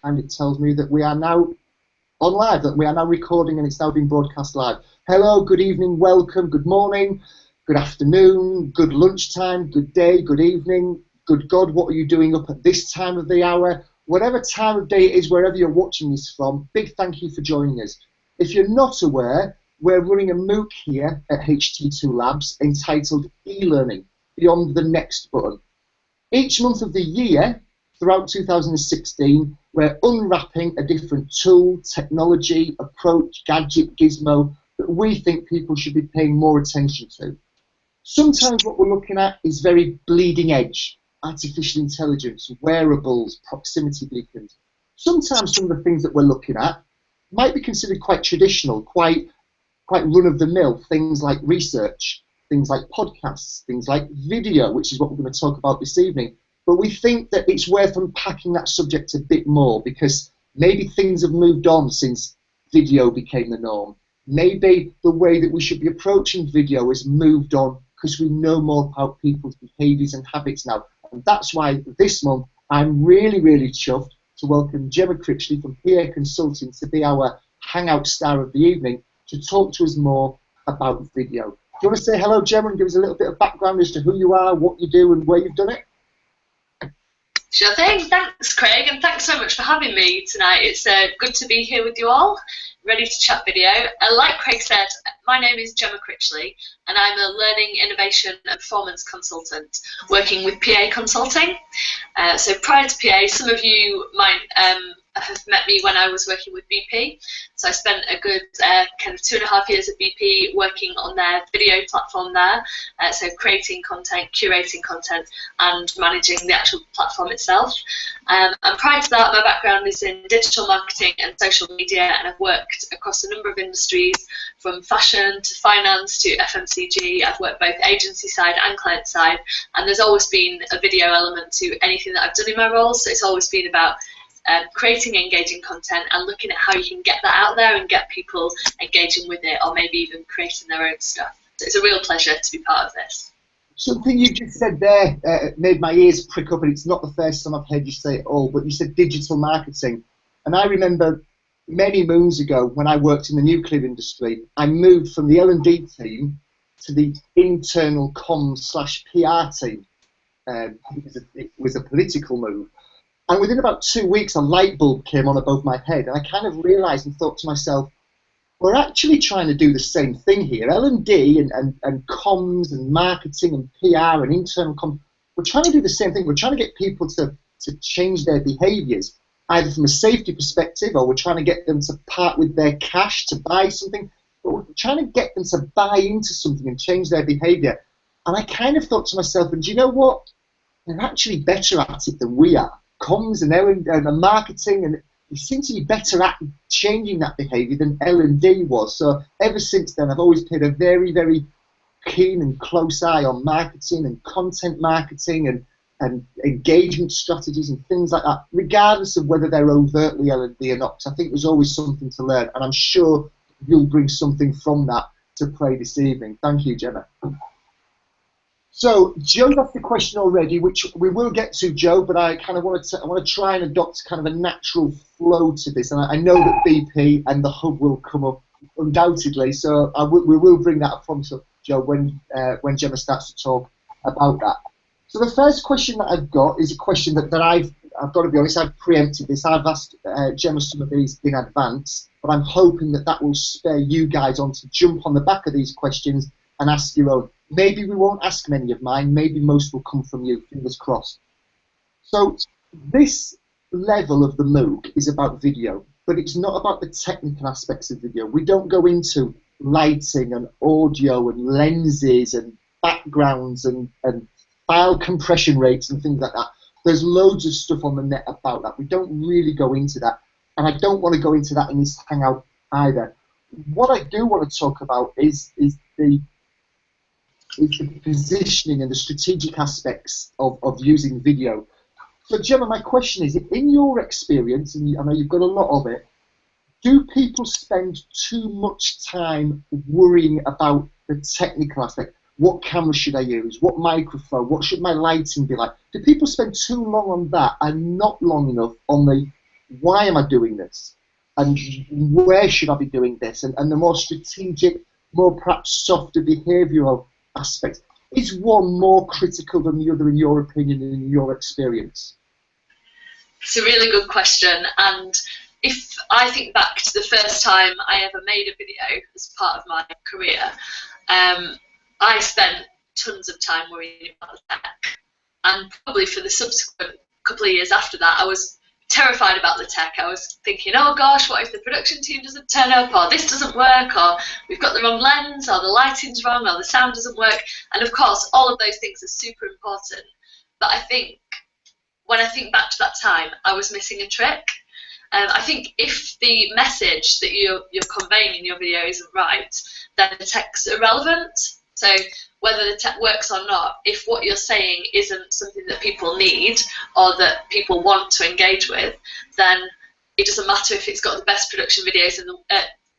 and it tells me that we are now on live, that we are now recording and it's now being broadcast live. Hello, good evening, welcome, good morning, good afternoon, good lunchtime, good day, good evening, good God, what are you doing up at this time of the hour? Whatever time of day it is, wherever you're watching this from, big thank you for joining us. If you're not aware, we're running a MOOC here at HT2 Labs entitled Elearning, Beyond the Next Button. Each month of the year, throughout 2016, we're unwrapping a different tool, technology, approach, gadget, gizmo that we think people should be paying more attention to. Sometimes what we're looking at is very bleeding edge, artificial intelligence, wearables, proximity beacons. Sometimes some of the things that we're looking at might be considered quite traditional, quite run-of-the-mill, things like research, things like podcasts, things like video, which is what we're going to talk about this evening. But we think that it's worth unpacking that subject a bit more because maybe things have moved on since video became the norm. Maybe the way that we should be approaching video has moved on because we know more about people's behaviours and habits now. And that's why this month I'm really, really chuffed to welcome Gemma Critchley from PA Consulting to be our Hangout star of the evening to talk to us more about video. Do you want to say hello, Gemma, and give us a little bit of background as to who you are, what you do, and where you've done it? Sure thing. Thanks, Craig, and thanks so much for having me tonight. It's good to be here with you all, ready to chat video. Like Craig said, my name is Gemma Critchley, and I'm a learning, innovation, and performance consultant working with PA Consulting. So prior to PA, some of you might have met me when I was working with BP. So I spent a good kind of 2.5 years at BP working on their video platform there. So creating content, curating content, and managing the actual platform itself. And prior to that, my background is in digital marketing and social media, and I've worked across a number of industries, from fashion to finance to FMCG. I've worked both agency side and client side, and there's always been a video element to anything that I've done in my role. So it's always been about creating engaging content and looking at how you can get that out there and get people engaging with it, or maybe even creating their own stuff. So it's a real pleasure to be part of this. Something you just said there made my ears prick up, and it's not the first time I've heard you say it all, but you said digital marketing. And I remember many moons ago when I worked in the nuclear industry, I moved from the L&D team to the internal comms/PR team because it was a political move. And within about 2 weeks, a light bulb came on above my head, and I kind of realised and thought to myself, we're actually trying to do the same thing here. L&D and comms and marketing and PR and internal comms, we're trying to do the same thing. We're trying to get people to change their behaviours, either from a safety perspective, or we're trying to get them to part with their cash to buy something, but we're trying to get them to buy into something and change their behaviour. And I kind of thought to myself, and do you know what? They're actually better at it than we are. Comms and marketing, and they seem to be better at changing that behaviour than L&D was. So ever since then, I've always paid a very, very keen and close eye on marketing and content marketing and engagement strategies and things like that, regardless of whether they're overtly L&D or not. Because I think there's always something to learn, and I'm sure you'll bring something from that to play this evening. Thank you, Jenna. So Joe's asked the question already, which we will get to, Joe, but I kind of want to try and adopt kind of a natural flow to this, and I know that BP and the hub will come up undoubtedly, so we will bring that up from Joe when Gemma starts to talk about that. So the first question that I've got is a question that I've got to be honest, I've preempted this. I've asked Gemma some of these in advance, but I'm hoping that will spur you guys on to jump on the back of these questions and ask your own. Maybe we won't ask many of mine, maybe most will come from you, fingers crossed. So this level of the MOOC is about video, but it's not about the technical aspects of video. We don't go into lighting and audio and lenses and backgrounds and file compression rates and things like that. There's loads of stuff on the net about that. We don't really go into that, and I don't want to go into that in this Hangout either. What I do want to talk about is the positioning and the strategic aspects of using video. So Gemma, my question is, in your experience, and I know you've got a lot of it, do people spend too much time worrying about the technical aspect? What camera should I use? What microphone? What should my lighting be like? Do people spend too long on that and not long enough on the why am I doing this, and where should I be doing this, and the more strategic, more perhaps softer behavioural aspects. Is one more critical than the other in your opinion and in your experience? It's a really good question, and if I think back to the first time I ever made a video as part of my career, I spent tons of time worrying about the tech, and probably for the subsequent couple of years after that, I was terrified about the tech. I was thinking, oh gosh, what if the production team doesn't turn up, or this doesn't work, or we've got the wrong lens, or the lighting's wrong, or the sound doesn't work. And of course, all of those things are super important. But I think when I think back to that time, I was missing a trick. I think if the message that you're conveying in your video isn't right, then the tech's irrelevant. So whether the tech works or not, if what you're saying isn't something that people need or that people want to engage with, then it doesn't matter if it's got the best production videos and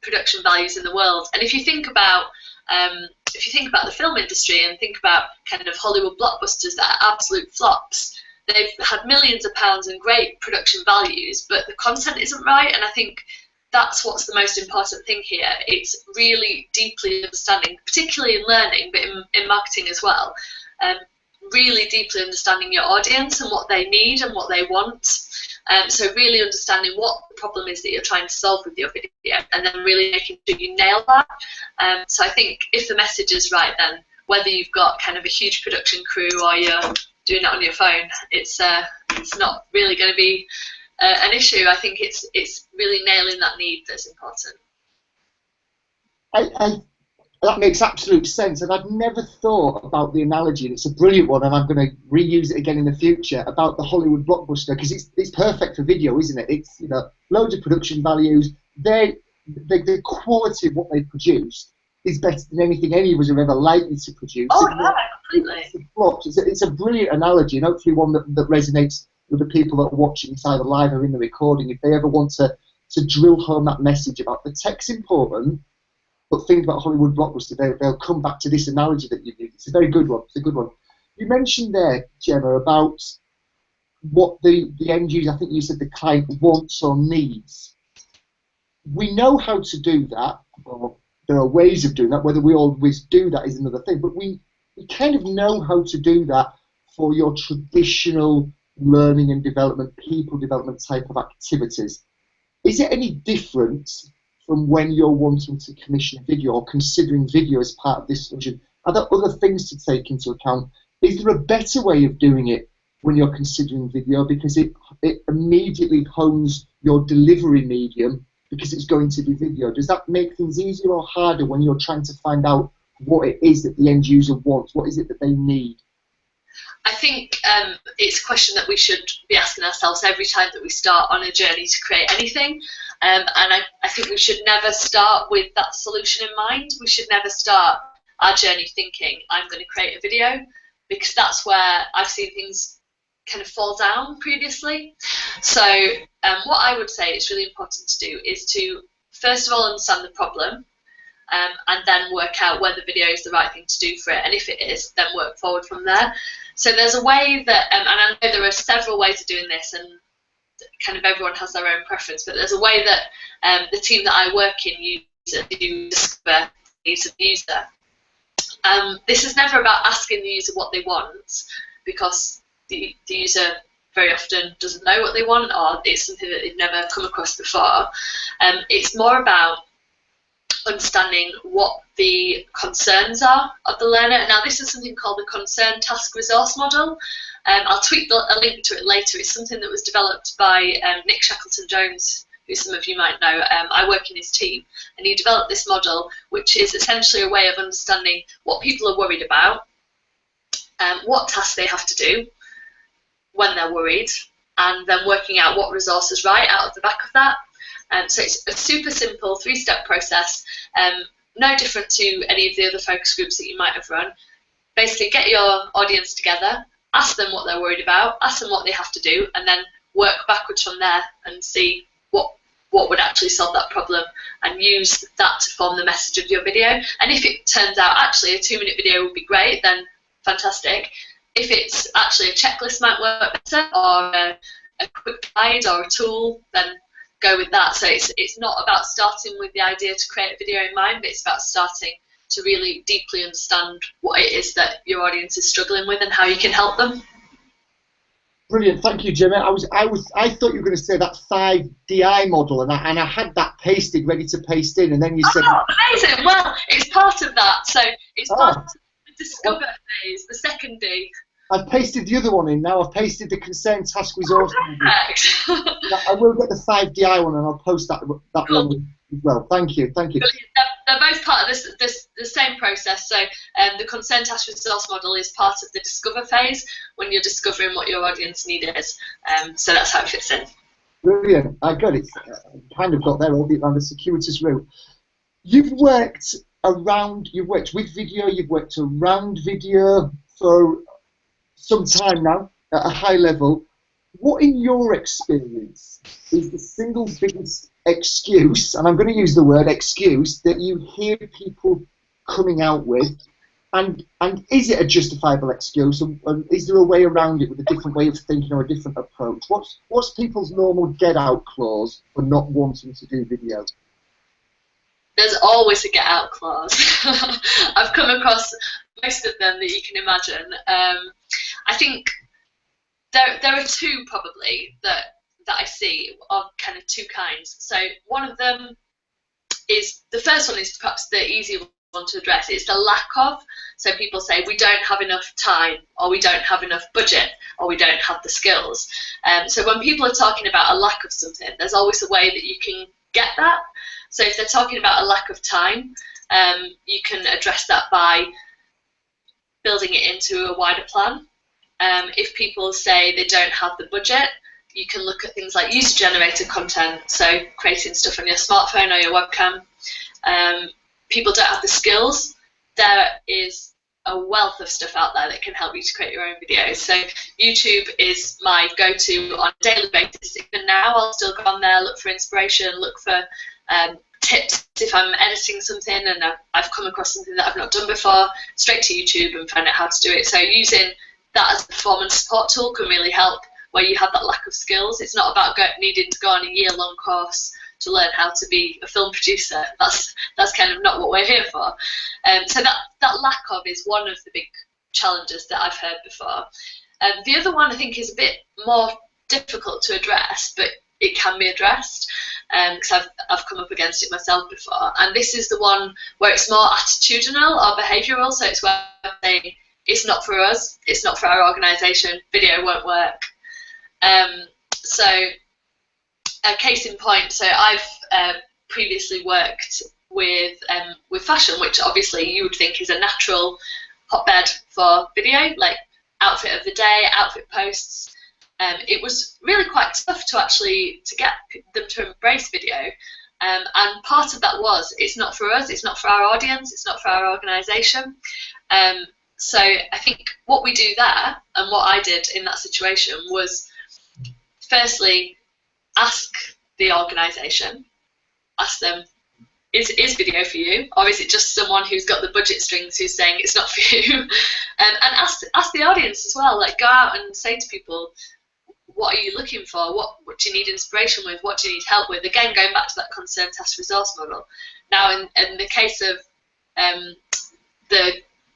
production values in the world. And if you think about the film industry and think about kind of Hollywood blockbusters that are absolute flops, they've had millions of pounds and great production values, but the content isn't right. And I think that's what's the most important thing here. It's really deeply understanding, particularly in learning, but in marketing as well, really deeply understanding your audience and what they need and what they want. So really understanding what the problem is that you're trying to solve with your video, and then really making sure you nail that. So I think if the message is right, then whether you've got kind of a huge production crew or you're doing it on your phone, it's not really going to be an issue. I think it's really nailing that need that's important. That makes absolute sense, and I've never thought about the analogy, and it's a brilliant one, and I'm going to reuse it again in the future, about the Hollywood blockbuster, because it's perfect for video, isn't it? It's, you know, loads of production values. The quality of what they produce is better than anything any of us are ever likely to produce. Oh, yeah, completely. It's a brilliant analogy, and hopefully one that resonates with the people that are watching this either live or in the recording, if they ever want to drill home that message about the tech's important, but think about Hollywood blockbuster, they'll come back to this analogy that you did. It's a very good one. It's a good one. You mentioned there, Gemma, about what the end user, I think you said the client wants or needs. We know how to do that, or there are ways of doing that. Whether we always do that is another thing, but we kind of know how to do that for your traditional learning and development, people development type of activities. Is it any different from when you're wanting to commission a video or considering video as part of this solution? Are there other things to take into account? Is there a better way of doing it when you're considering video, because it immediately hones your delivery medium because it's going to be video? Does that make things easier or harder when you're trying to find out what it is that the end user wants? What is it that they need? I think it's a question that we should be asking ourselves every time that we start on a journey to create anything. And I think we should never start with that solution in mind. We should never start our journey thinking, I'm going to create a video, because that's where I've seen things kind of fall down previously. So what I would say is really important to do is to, first of all, understand the problem, and then work out whether video is the right thing to do for it. And if it is, then work forward from there. So there's a way that, and I know there are several ways of doing this, and kind of everyone has their own preference, but there's a way that the team that I work in uses to discover the needs of the user. This is never about asking the user what they want, because the user very often doesn't know what they want, or it's something that they've never come across before. It's more about understanding what the concerns are of the learner. Now, this is something called the concern task resource model. I'll tweet a link to it later. It's something that was developed by Nick Shackleton-Jones, who some of you might know. I work in his team, and he developed this model, which is essentially a way of understanding what people are worried about, what tasks they have to do when they're worried, and then working out what resource is right out of the back of that. So it's a super simple 3-step process, no different to any of the other focus groups that you might have run. Basically, get your audience together, ask them what they're worried about, ask them what they have to do, and then work backwards from there and see what would actually solve that problem, and use that to form the message of your video. And if it turns out actually a 2-minute video would be great, then fantastic. If it's actually a checklist might work better, or a quick guide or a tool, then go with that. So it's not about starting with the idea to create a video in mind, but it's about starting to really deeply understand what it is that your audience is struggling with and how you can help them. Brilliant, thank you, Gemma. I thought you were going to say that 5DI model, and I had that pasted, ready to paste in, and then you said. Oh, amazing! Well, it's part of that. So it's part of the discover phase, the second D. I've pasted the other one in now. I've pasted the concern task resource. Perfect. I will get the 5DI one, and I'll post that cool. one as well. Thank you, thank you. They're both part of the same process. So the concern task resource model is part of the discover phase when you're discovering what your audience need is. So that's how it fits in. Brilliant. I got it. Kind of got there all on the circuitous route. You've worked with video. You've worked around video for some time now at a high level. What, in your experience, is the single biggest excuse, and I'm going to use the word excuse, that you hear people coming out with, and is it a justifiable excuse, and is there a way around it with a different way of thinking or a different approach? What's people's normal get-out clause for not wanting to do video? There's always a get-out clause. I've come across most of them that you can imagine. I think there are two probably that I see of kind of two kinds. So one of them is, the first one is perhaps the easier one to address. It's the lack of. So people say we don't have enough time, or we don't have enough budget, or we don't have the skills. So when people are talking about a lack of something, there's always a way that you can get that. So if they're talking about a lack of time, you can address that by building it into a wider plan. If people say they don't have the budget, you can look at things like user-generated content, so creating stuff on your smartphone or your webcam. People don't have the skills. There is a wealth of stuff out there that can help you to create your own videos. So YouTube is my go-to on a daily basis. Even now, I'll still go on there, look for inspiration, look for tips if I'm editing something and I've come across something that I've not done before, straight to YouTube and find out how to do it. So using that as a performance support tool can really help where you have that lack of skills. It's not about needing to go on a year-long course to learn how to be a film producer. That's kind of not what we're here for. So that lack of is one of the big challenges that I've heard before. The other one I think is a bit more difficult to address, but it can be addressed, because I've come up against it myself before. And this is the one where it's more attitudinal or behavioural. So it's where I'm saying it's not for us, it's not for our organisation, video won't work. So a case in point, so I've previously worked with fashion, which obviously you would think is a natural hotbed for video, like outfit of the day, outfit posts. It was really quite tough to get them to embrace video, and part of that was it's not for us, it's not for our audience, it's not for our organisation. So I think what we do there, and what I did in that situation, was firstly ask the organisation, ask them, is video for you, or is it just someone who's got the budget strings who's saying it's not for you? And ask the audience as well, like go out and say to people, what are you looking for? What do you need inspiration with? What do you need help with? Again, going back to that concern task resource model. Now, in the case of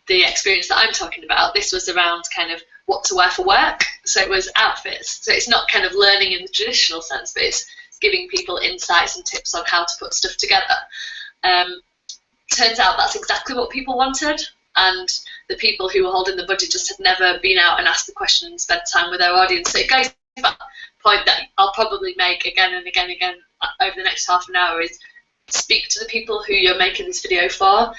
the experience that I'm talking about, this was around kind of what to wear for work. So it was outfits. So it's not kind of learning in the traditional sense, but it's giving people insights and tips on how to put stuff together. Turns out that's exactly what people wanted. And the people who were holding the budget just had never been out and asked the question and spent time with their audience. So it goes to that point that I'll probably make again and again and again over the next half an hour, is speak to the people who you're making this video for.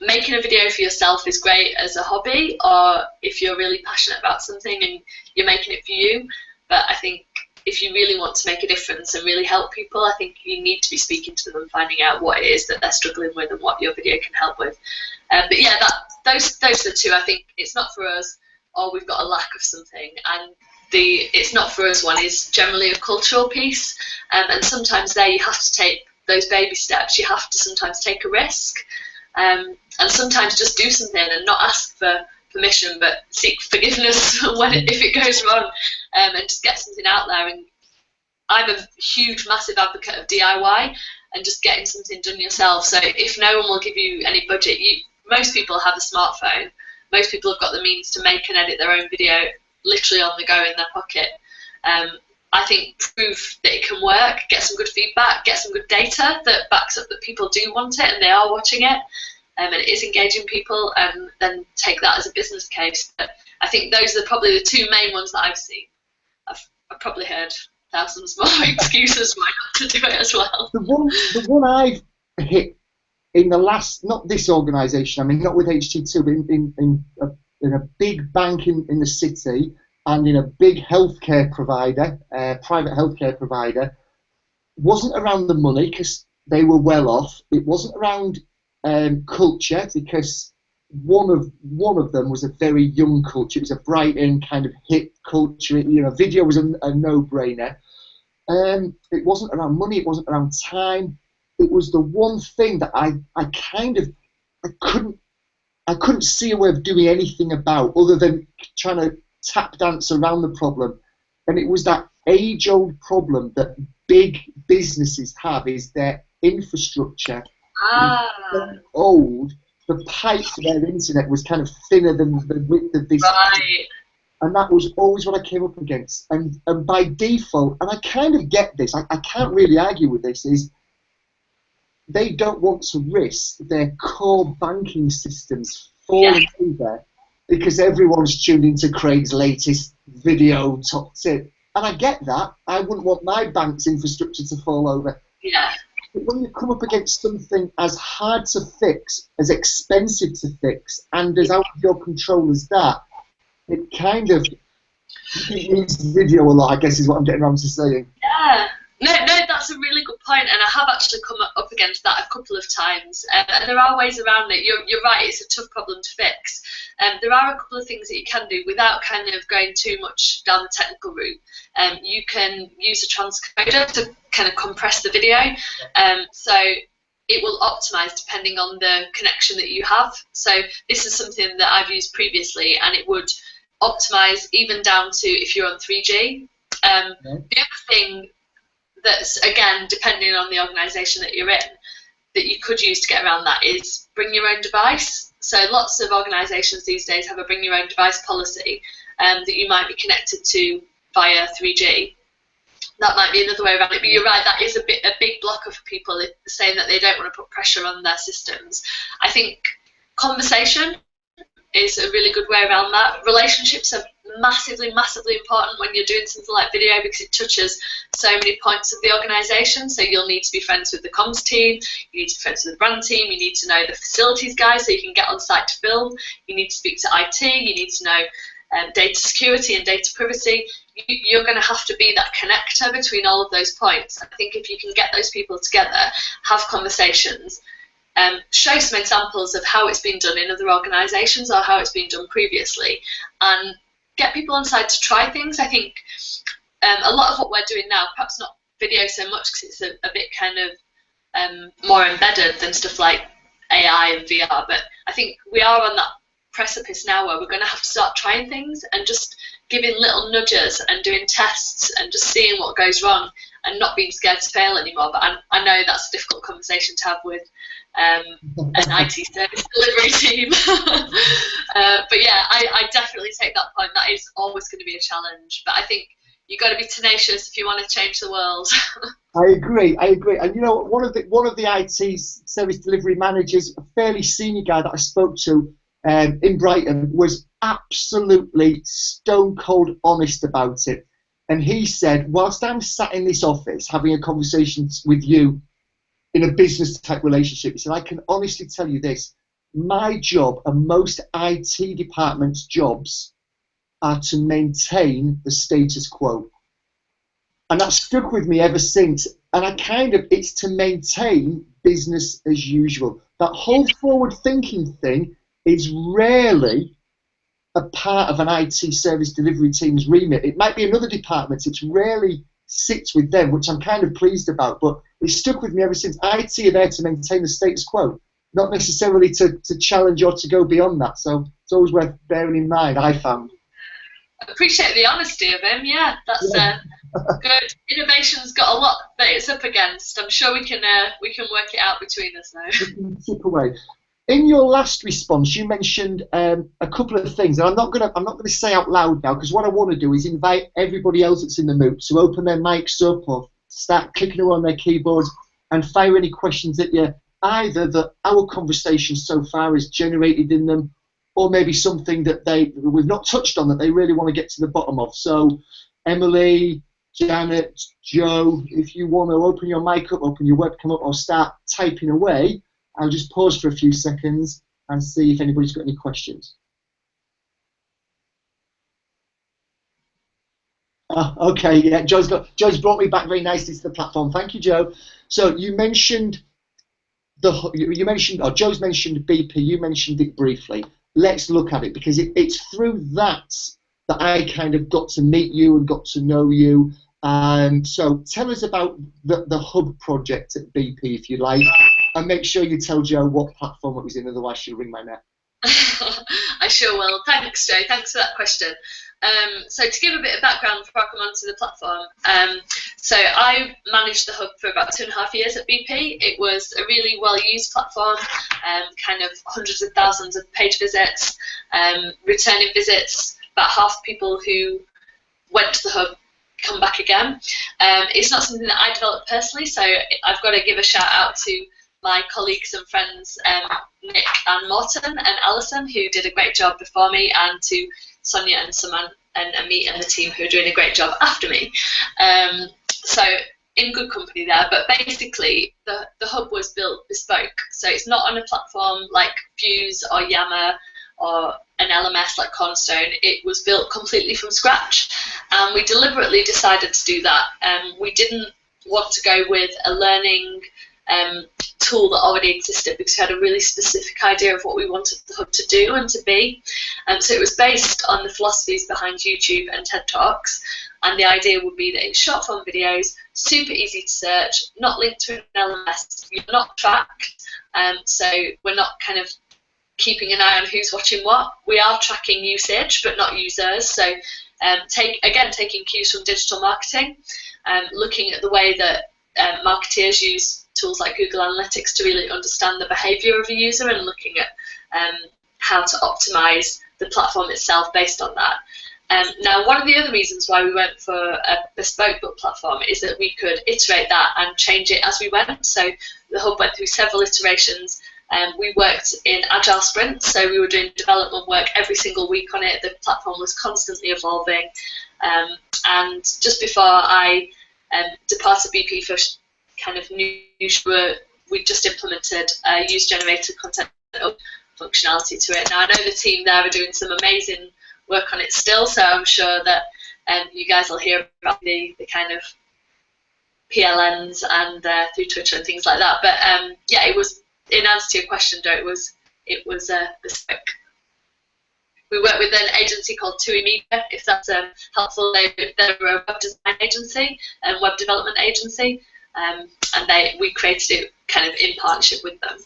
Making a video for yourself is great as a hobby, or if you're really passionate about something and you're making it for you. But I think if you really want to make a difference and really help people, I think you need to be speaking to them and finding out what it is that they're struggling with and what your video can help with. But yeah, those are the two. I think it's not for us, or we've got a lack of something. And the it's not for us one is generally a cultural piece. And sometimes there you have to take those baby steps. You have to sometimes take a risk. And sometimes just do something and not ask for permission, but seek forgiveness if it goes wrong, and just get something out there. And I'm a huge, massive advocate of DIY and just getting something done yourself. So if no one will give you any budget, most people have a smartphone. Most people have got the means to make and edit their own video literally on the go in their pocket. I think prove that it can work, get some good feedback, get some good data that backs up that people do want it and they are watching it, and it is engaging people, and then take that as a business case. But I think those are probably the two main ones that I've seen. I've probably heard thousands more excuses why not to do it as well. The one I've hit in the last, not this organisation, I mean not with HT2, but in a big bank in the city, and in a big healthcare provider, private healthcare provider, wasn't around the money because they were well off. It wasn't around culture, because one of them was a very young culture. It was a Brighton kind of hip culture. Video was a no-brainer. It wasn't around money. It wasn't around time. It was the one thing that I couldn't see a way of doing anything about other than trying to tap dance around the problem. And it was that age-old problem that big businesses have, is their infrastructure is so old. The pipe for their internet was kind of thinner than the width of this. Right. And that was always what I came up against. And by default, and I kind of get this, I can't really argue with this, is they don't want to risk their core banking systems falling over because everyone's tuned into Craig's latest video top tip. And I get that. I wouldn't want my bank's infrastructure to fall over. Yeah. But when you come up against something as hard to fix, as expensive to fix, and as out of your control as that, it kind of needs video a lot, I guess, is what I'm getting around to saying. Yeah. No, that's a really good point, and I have actually come up against that a couple of times. And there are ways around it. You're right, it's a tough problem to fix. There are a couple of things that you can do without kind of going too much down the technical route. You can use a transcoder to kind of compress the video, so it will optimize depending on the connection that you have. So this is something that I've used previously, and it would optimize even down to if you're on 3G. The other thing that's, again, depending on the organisation that you're in, that you could use to get around that is bring your own device. So lots of organisations these days have a bring your own device policy that you might be connected to via 3G. That might be another way around it, but you're right, that is a big blocker for people, saying that they don't want to put pressure on their systems. I think conversation is a really good way around that. Relationships are massively important when you're doing something like video, because it touches so many points of the organisation. So you'll need to be friends with the comms team, you need to be friends with the brand team, you need to know the facilities guys so you can get on site to film, you need to speak to IT, you need to know data security and data privacy. You're going to have to be that connector between all of those points. I think if you can get those people together, have conversations, show some examples of how it's been done in other organisations or how it's been done previously, and get people on side to try things. I think a lot of what we're doing now, perhaps not video so much because it's a bit kind of more embedded than stuff like AI and VR, but I think we are on that precipice now where we're going to have to start trying things and just giving little nudges and doing tests and just seeing what goes wrong and not being scared to fail anymore. But I know that's a difficult conversation to have with an IT service delivery team. But yeah, I definitely take that point. That is always going to be a challenge. But I think you've got to be tenacious if you want to change the world. I agree. And you know, one of the IT service delivery managers, a fairly senior guy that I spoke to in Brighton, was absolutely stone cold honest about it. And he said, whilst I'm sat in this office having a conversation with you in a business type relationship, he said, I can honestly tell you this, my job and most IT departments' jobs are to maintain the status quo. And that stuck with me ever since. And it's to maintain business as usual. That whole forward thinking thing is rarely a part of an IT service delivery team's remit. It might be another department, it rarely sits with them, which I'm kind of pleased about, but it's stuck with me ever since. IT are there to maintain the status quo, not necessarily to challenge or to go beyond that. So always worth bearing in mind, I found. Appreciate the honesty of him. Yeah, that's good. Innovation's got a lot that it's up against. I'm sure we can work it out between us now. We can chip away. In your last response, you mentioned a couple of things, and I'm not gonna say out loud now, because what I want to do is invite everybody else that's in the MOOC to open their mics up or start clicking away on their keyboards and fire any questions at you, either that our conversation so far has generated in them, or maybe something that we've not touched on that they really want to get to the bottom of. So, Emily, Janet, Joe, if you want to open your mic up, open your webcam up, or start typing away, I'll just pause for a few seconds and see if anybody's got any questions. Oh, okay, yeah, Joe's brought me back very nicely to the platform. Thank you, Joe. So you mentioned Joe's mentioned BP. You mentioned it briefly. Let's look at it, because it's through that I kind of got to meet you and got to know you. So tell us about the Hub project at BP, if you like, and make sure you tell Joe what platform it was in, otherwise she'll wring my neck. I sure will. Thanks, Joe. Thanks for that question. So to give a bit of background before I come onto the platform, so I managed the Hub for about 2.5 years at BP. It was a really well-used platform, kind of hundreds of thousands of page visits, returning visits. About half the people who went to the Hub come back again. It's not something that I developed personally, so I've got to give a shout out to my colleagues and friends, Nick and Morton and Alison, who did a great job before me, and to Sonia and Saman and Amit and the team who are doing a great job after me. So in good company there, but basically the Hub was built bespoke, so it's not on a platform like Fuse or Yammer or an LMS like Cornerstone. It was built completely from scratch, and we deliberately decided to do that. We didn't want to go with a learning tool that already existed, because we had a really specific idea of what we wanted the Hub to do and to be. So it was based on the philosophies behind YouTube and TED Talks, and the idea would be that it's short form videos, super easy to search, not linked to an LMS, you're not tracked, so we're not kind of keeping an eye on who's watching what. We are tracking usage, but not users. So taking cues from digital marketing, looking at the way that marketeers use tools like Google Analytics to really understand the behavior of a user, and looking at how to optimize the platform itself based on that. Now, one of the other reasons why we went for a bespoke book platform is that we could iterate that and change it as we went. So the Hub went through several iterations. We worked in agile sprints, so we were doing development work every single week on it. The platform was constantly evolving. And just before I departed BP for kind of new, we just implemented user generated content functionality to it. Now, I know the team there are doing some amazing work on it still, so I'm sure that you guys will hear about the kind of PLNs and through Twitter and things like that. But yeah, it was, in answer to your question, Joe, it was bespoke. We work with an agency called TUI Media, if that's helpful. They're a web design agency and web development agency, and we created it kind of in partnership with them.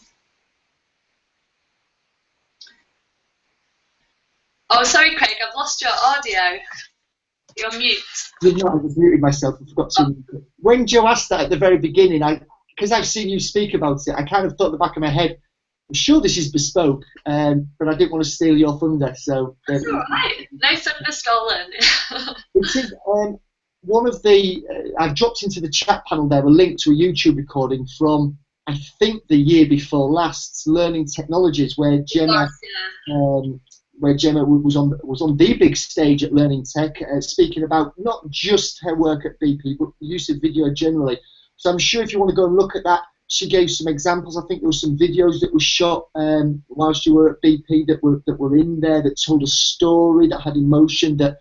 Oh, sorry, Craig, I've lost your audio. You're on mute. No, I just muted myself. I forgot to. When Joe asked that at the very beginning, because I've seen you speak about it, I kind of thought in the back of my head, I'm sure this is bespoke, but I didn't want to steal your thunder. So that's all right. No thunder stolen. It is one of the. I've dropped into the chat panel there a link to a YouTube recording from, I think, the year before last, Learning Technologies, where Jenna. Where Gemma was on the big stage at Learning Tech, speaking about not just her work at BP, but the use of video generally. So I'm sure if you want to go and look at that, she gave some examples. I think there were some videos that were shot whilst you were at BP that were in there, that told a story, that had emotion, that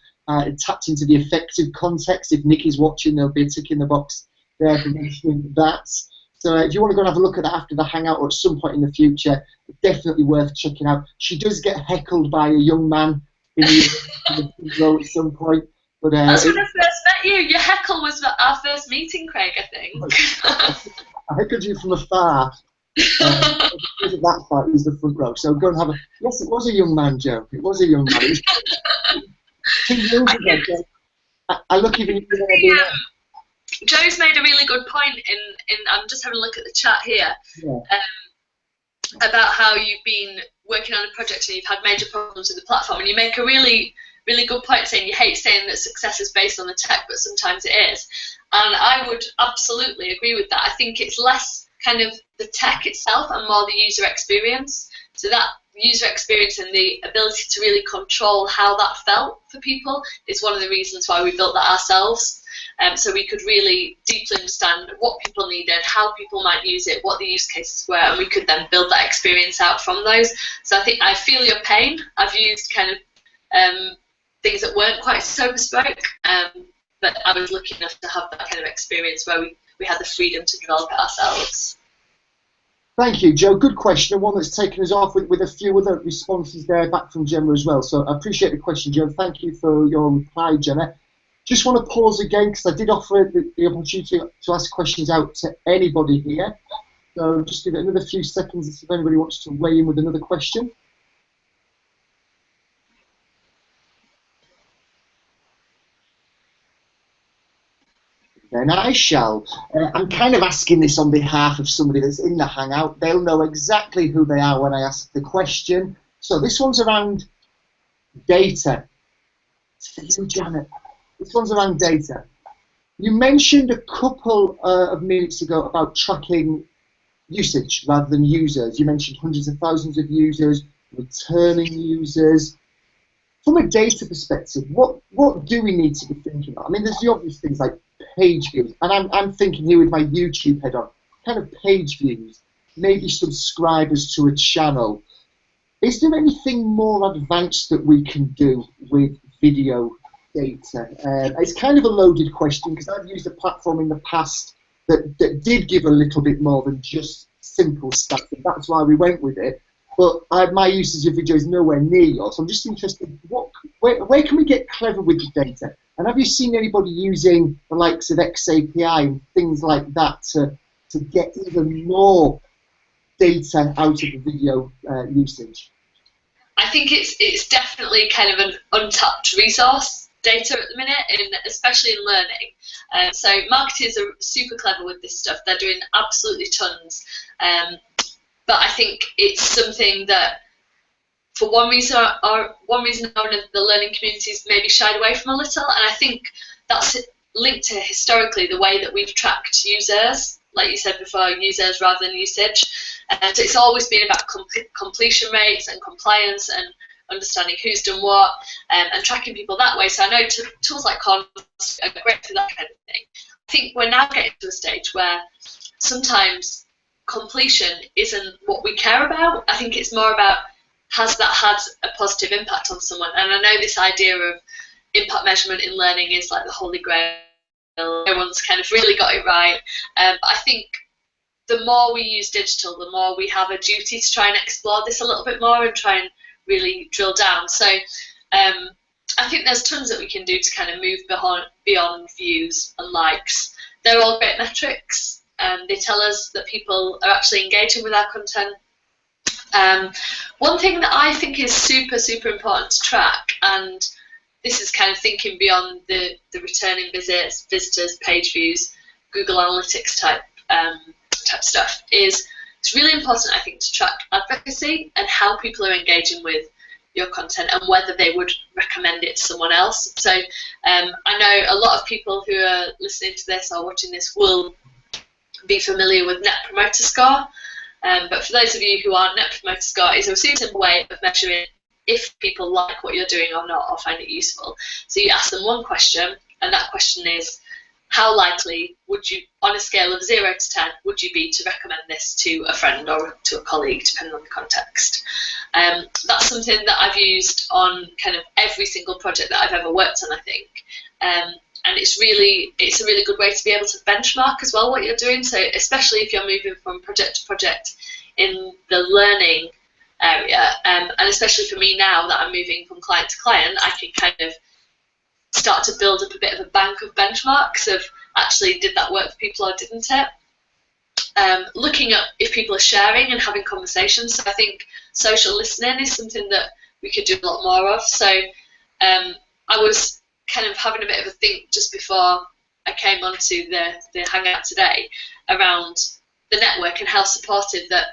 tapped into the effective context. If Nick is watching, there'll be a tick in the box there for mentioning that. So if you want to go and have a look at that after the Hangout or at some point in the future, definitely worth checking out. She does get heckled by a young man in the role at some point. But, that's when I first met you. Your heckle was our first meeting, Craig, I think. I heckled you from afar. Because of that fact, was the front row. So go and have a. Yes, it was a young man, Joe. It was a young man. It was 2 years ago. I look even. Joe's made a really good point in I'm just having a look at the chat here. Yeah. About how you've been working on a project and you've had major problems with the platform, and you make a really good point saying you hate saying that success is based on the tech, but sometimes it is. And I would absolutely agree with that. I think it's less kind of the tech itself and more the user experience. So that user experience and the ability to really control how that felt for people is one of the reasons why we built that ourselves. So we could really deeply understand what people needed, how people might use it, what the use cases were, and we could then build that experience out from those. So I think I feel your pain. I've used kind of things that weren't quite so bespoke, but I was lucky enough to have that kind of experience where we had the freedom to develop it ourselves. Thank you, Joe. Good question, and one that's taken us off with a few other responses there back from Gemma as well. So I appreciate the question, Joe. Thank you for your reply, Jenna. Just want to pause again because I did offer the opportunity to ask questions out to anybody here. So just give it another few seconds to see if anybody wants to weigh in with another question. Then I shall. I'm kind of asking this on behalf of somebody that's in the Hangout. They'll know exactly who they are when I ask the question. So this one's around data. It's for you, Janet. This one's around data. You mentioned a couple of minutes ago about tracking usage rather than users. You mentioned hundreds of thousands of users, returning users. From a data perspective, what do we need to be thinking about? I mean, there's the obvious things like page views, and I'm thinking here with my YouTube head on, kind of page views, maybe subscribers to a channel. Is there anything more advanced that we can do with video data? It's kind of a loaded question because I've used a platform in the past that did give a little bit more than just simple stats, and that's why we went with it. But my usage of video is nowhere near yours. So I'm just interested, where can we get clever with the data? And have you seen anybody using the likes of XAPI and things like that to get even more data out of the video usage? I think it's definitely kind of an untapped resource, data at the minute, especially in learning. So marketers are super clever with this stuff. They're doing absolutely tons. But I think it's something that, for one reason or another, the learning community's maybe shied away from a little, and I think that's linked to historically the way that we've tracked users, like you said before, users rather than usage. And so it's always been about completion rates and compliance and understanding who's done what, and tracking people that way. So I know tools like Cons are great for that kind of thing. I think we're now getting to a stage where sometimes completion isn't what we care about. I think it's more about, has that had a positive impact on someone? And I know this idea of impact measurement in learning is like the holy grail. No one's kind of really got it right. But I think the more we use digital, the more we have a duty to try and explore this a little bit more and try and really drill down. So I think there's tons that we can do to kind of move beyond views and likes. They're all great metrics. They tell us that people are actually engaging with our content. One thing that I think is super, super important to track, and this is kind of thinking beyond the returning visitors, page views, Google Analytics type stuff, is it's really important, I think, to track advocacy and how people are engaging with your content and whether they would recommend it to someone else. So I know a lot of people who are listening to this or watching this will be familiar with Net Promoter Score, but for those of you who aren't, Net Promoter Score is a super simple way of measuring if people like what you're doing or not, or find it useful. So you ask them one question, and that question is, how likely would you, on a scale of 0 to 10, would you be to recommend this to a friend or to a colleague, depending on the context? That's something that I've used on kind of every single project that I've ever worked on, I think. And it's a really good way to be able to benchmark as well what you're doing. So especially if you're moving from project to project in the learning area, and especially for me now that I'm moving from client to client, I can kind of start to build up a bit of a bank of benchmarks of actually, did that work for people or didn't it? looking at if people are sharing and having conversations. So I think social listening is something that we could do a lot more of. So I was kind of having a bit of a think just before I came onto the Hangout today around the network and how supportive that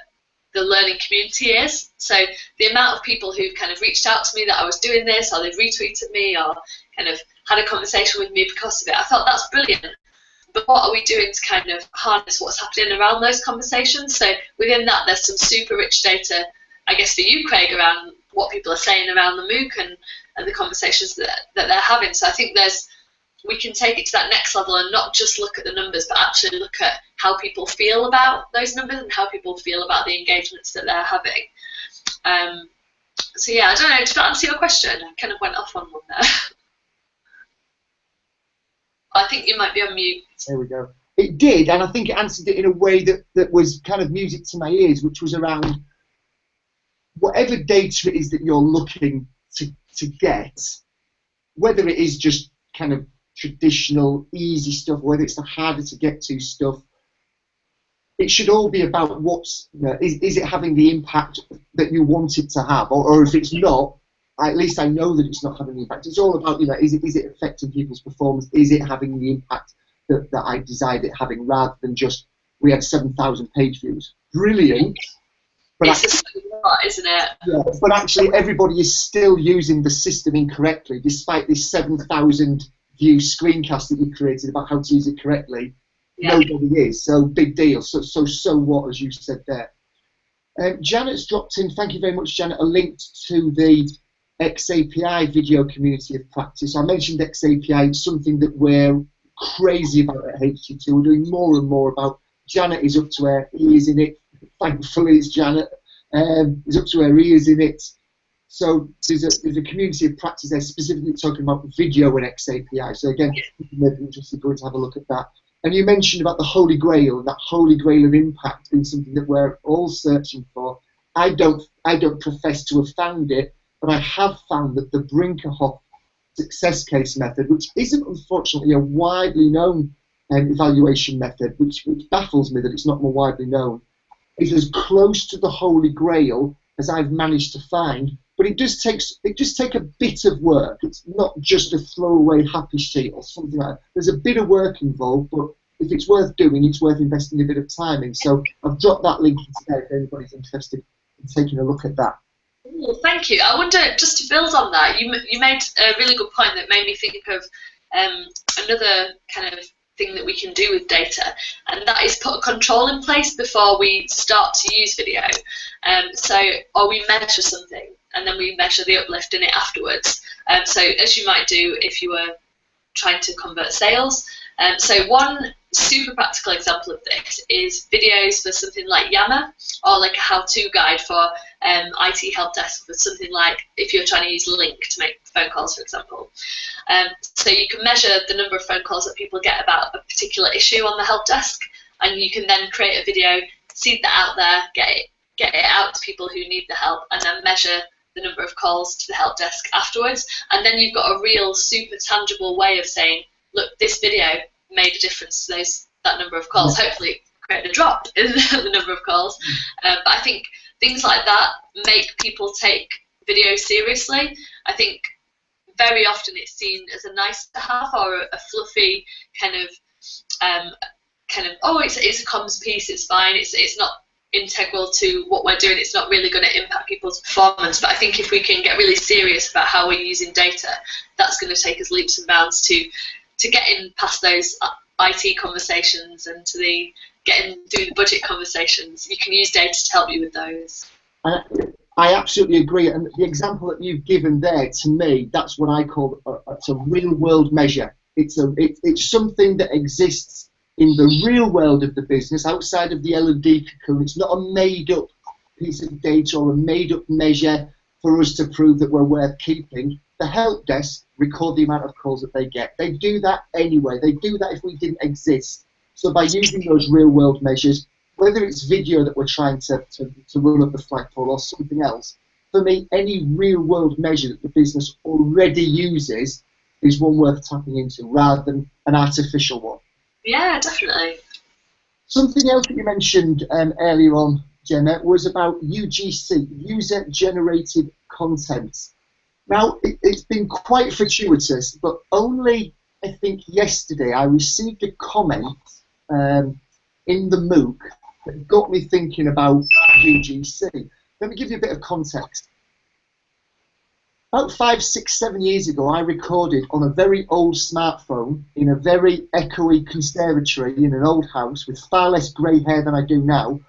the learning community is. So the amount of people who've kind of reached out to me that I was doing this, or they've retweeted me, or kind of had a conversation with me because of it, I thought that's brilliant. But what are we doing to kind of harness what's happening around those conversations? So within that, there's some super rich data, I guess, for you, Craig, around what people are saying around the MOOC and the conversations that they're having. So I think we can take it to that next level and not just look at the numbers, but actually look at how people feel about those numbers and how people feel about the engagements that they're having. So yeah, I don't know, did that answer your question? I kind of went off on one there. I think you might be on mute. There we go. It did, and I think it answered it in a way that was kind of music to my ears, which was around whatever data it is that you're looking to get, whether it is just kind of traditional, easy stuff, whether it's the harder to get to stuff, it should all be about what's, is it having the impact that you want it to have, or if it's not, at least I know that it's not having the impact. It's all about, is it affecting people's performance? Is it having the impact that I desired it having, rather than just, we had 7,000 page views. Brilliant. But it's a lot, isn't it? Yeah, but actually everybody is still using the system incorrectly, despite this 7,000 view screencast that you created about how to use it correctly. Yeah. Nobody is, so big deal. So what, as you said there. Janet's dropped in, thank you very much, Janet, a link to the XAPI video community of practice. I mentioned XAPI, it's something that we're crazy about at HT2. We're doing more and more about. Janet is up to her ears in it. Thankfully, it's Janet. Is up to her ears in it. So there's a community of practice there specifically talking about video and XAPI. So again, maybe interested going to have a look at that. And you mentioned about the Holy Grail, and that Holy Grail of impact being something that we're all searching for. I don't profess to have found it, but I have found that the Brinkerhoff success case method, which isn't unfortunately a widely known evaluation method, which baffles me that it's not more widely known, is as close to the Holy Grail as I've managed to find. But it does take a bit of work. It's not just a throwaway happy sheet or something like that. There's a bit of work involved, but if it's worth doing, it's worth investing a bit of time in. So I've dropped that link in today if anybody's interested in taking a look at that. Well, thank you. I wonder, just to build on that, you made a really good point that made me think of another kind of thing that we can do with data, and that is put a control in place before we start to use video. Or we measure something and then we measure the uplift in it afterwards. So as you might do if you were trying to convert sales. So one super practical example of this is videos for something like Yammer, or like a how-to guide for IT help desk for something like if you're trying to use Link to make phone calls, for example. So you can measure the number of phone calls that people get about a particular issue on the help desk, and you can then create a video, seed that out there, get it out to people who need the help, and then measure the number of calls to the help desk afterwards. And then you've got a real super tangible way of saying, look, this video made a difference to that number of calls. Hopefully create a drop in the number of calls. But I think things like that make people take video seriously. I think very often it's seen as a nice to have, or a fluffy kind of oh, it's a comms piece, it's fine, it's not integral to what we're doing, it's not really going to impact people's performance. But I think if we can get really serious about how we're using data, that's going to take us leaps and bounds to getting past those IT conversations and to doing the budget conversations. You can use data to help you with those. I absolutely agree, and the example that you've given there, to me, that's what I call it's a real-world measure. It's something that exists in the real world of the business, outside of the L&D cocoon. It's not a made-up piece of data or a made-up measure for us to prove that we're worth keeping. The help desk record the amount of calls that they get. They do that anyway. They do that if we didn't exist. So by using those real-world measures, whether it's video that we're trying to run up the flagpole or something else, for me, any real-world measure that the business already uses is one worth tapping into, rather than an artificial one. Yeah, definitely. Something else that you mentioned earlier on, Jenna, was about UGC, user-generated content. Now, it's been quite fortuitous, but only, I think, yesterday I received a comment in the MOOC that got me thinking about UGC. Let me give you a bit of context. About 5, 6, 7 years ago, I recorded on a very old smartphone in a very echoey conservatory in an old house with far less grey hair than I do now,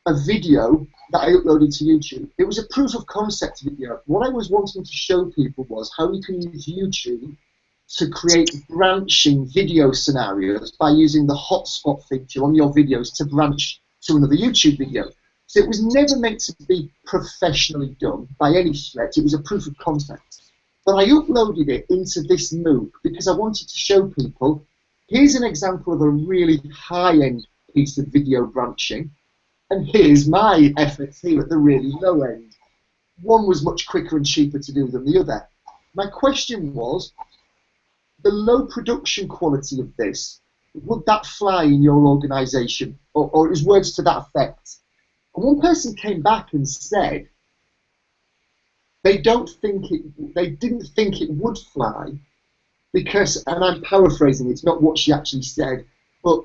a video that I uploaded to YouTube. It was a proof of concept video. What I was wanting to show people was how you can use YouTube to create branching video scenarios by using the hotspot feature on your videos to branch to another YouTube video. So it was never meant to be professionally done by any stretch. It was a proof of concept. But I uploaded it into this MOOC because I wanted to show people, here's an example of a really high-end piece of video branching, and here's my efforts here at the really low end. One was much quicker and cheaper to do than the other. My question was, the low production quality of this, would that fly in your organisation? Or it was words to that effect. And one person came back and said they didn't think it would fly because, and I'm paraphrasing, it's not what she actually said, but